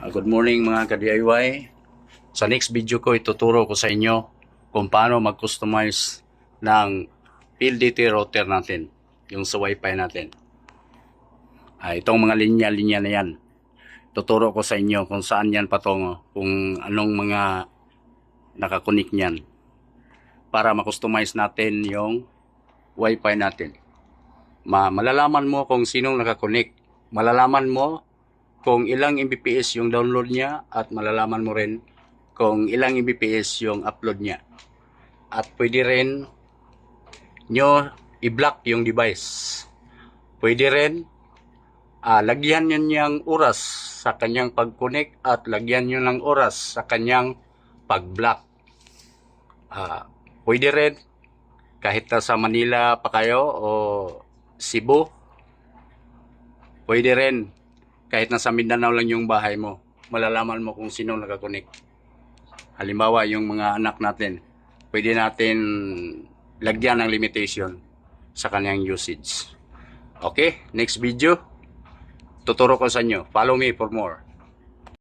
Good morning mga ka-DIY. Sa next video ko ituturo ko sa inyo kung paano mag-customize ng PLDT router natin, yung sa Wi-Fi natin. Itong mga linya-linya na yan, tuturo ko sa inyo kung saan yan patungo, kung anong mga nakakunik niyan para ma-customize natin yung Wi-Fi natin. Malalaman mo kung sinong nakakunik, malalaman mo kung ilang Mbps yung download niya, at malalaman mo rin kung ilang Mbps yung upload niya. At pwede rin nyo i-block yung device. Pwede rin lagyan nyo niyang oras sa kanyang pag-connect at lagyan nyo ng oras sa kanyang pag-block. Pwede rin kahit sa Manila pa kayo o Cebu, pwede rin kahit nasa Mindanao lang yung bahay mo, malalaman mo kung sino nakakunik. Halimbawa, yung mga anak natin, pwede natin lagyan ng limitation sa kanyang usage. Okay, next video, tuturo ko sa inyo. Follow me for more.